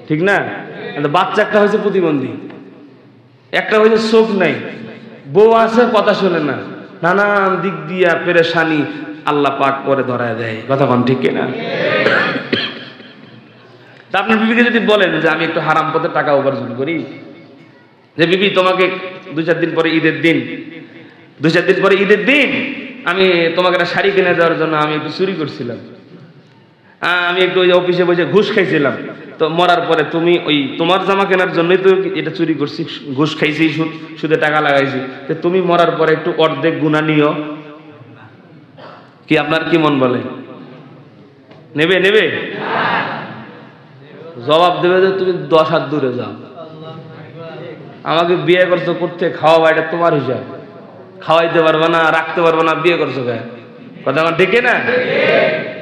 Speaker 1: ঠিক না? বাচ্চা একটা হয়েছে প্রতিবন্ধী, একটা হয়েছে চোখ নাই, বউ আছে কথা শোনে না, নানান দিক দিয়া পেরেশানি আল্লাহ পাক করে ধরায় দেয়, কথা বল, ঠিক না? তা আপনার বিবিকে যদি বলেন যে আমি একটু হারাম পথে টাকা উপার্জন করি, যে বিবি তোমাকে 2-4 দিন পরে ঈদের দিন, 2-4 দিন পরে ঈদের দিন আমি তোমাকে একটা শাড়ি কিনে দেওয়ার জন্য আমি একটু চুরি করছিলাম, আমি একটু ওই অফিসে বসে ঘুষ খাইছিলাম, তো মরার পরে তুমি ওই তোমার জামা কেনার জন্যই তো এটা চুরি করছি, ঘুষ খাইছি, সুদে টাকা লাগাইছি, তো তুমি মরার পরে একটু অর্ধেক গুণা নিও, কি আপনার কি মন বলে? নেবে? নেবে? জবাব দেবে যে তুমি 10 হাত দূরে যাও, আমাকে বিয়ে করছো করতে, খাওয়া এটা তোমার হিসাব, খাওয়াইতে পারবে না, রাখতে পারবে না, বিয়ে করছো কে? কথা আমার ঠিক না?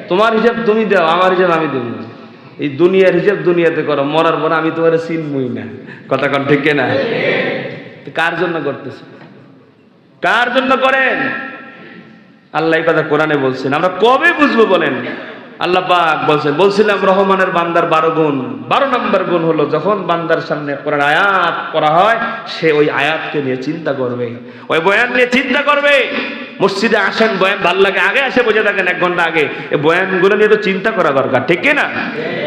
Speaker 1: তোমার হিসাব তুমি দাও, আমার হিসাব আমি দেব। এই দুনিয়ার হিসাব দুনিয়াতে করো, মরার পরে আমি তোমার চিনবই না, কথা কন ঠিক না? কার জন্য করতেছে? কার জন্য করেন? আল্লাহ এই কথা কোরআনে বলছেন, আমরা কবে বুঝবো বলেন? আল্লাহ পাক বলছিলাম রহমানের বান্দার 12 গুণ, 12 নম্বর গুণ হলো যখন বান্দার সামনে কোরআন আয়াত পড়া হয় সে ওই আয়াতকে নিয়ে চিন্তা করবে, ওই বয়ান নিয়ে চিন্তা করবে। মসজিদে আসেন, বয়ান ভাল লাগে, আগে এসে বসে থাকেন 1 ঘন্টা আগে, এই বয়ানগুলো নিয়ে তো চিন্তা করা দরকার, ঠিক না?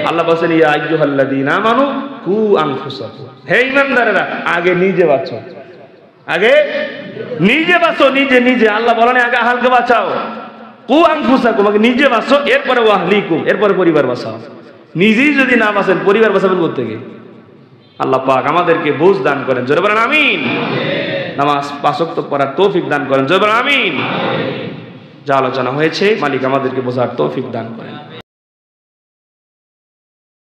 Speaker 1: আল্লাহ বলছেন ইয়া আইয়ুহাল্লাযীনা আমানু কু আনফুসাকুম, হে ঈমানদারেরা আগে নিজে বাঁচো, আগে নিজে বাঁচো, নিজে নিজে। আল্লাহ বলেন আগে আহলকে বাঁচাও, কু আনফুসাকুম, আগে নিজে বাঁচো, এরপরে ওয়াহলিকুম, এরপরে পরিবার বাঁচাও। নিজেই যদি না বাঁচেন পরিবার বাঁচাবেন কোথা থেকে? আল্লাহ পাক আমাদেরকে বুঝ দান করেন, জোরে বলেন আমিন। নামাজ 5 ওয়াক্ত পড়ার তৌফিক দান করেন, জোরে বলেন আমিন। যা আলোচনা হয়েছে মালিক আমাদেরকে বোঝার তৌফিক দান করেন।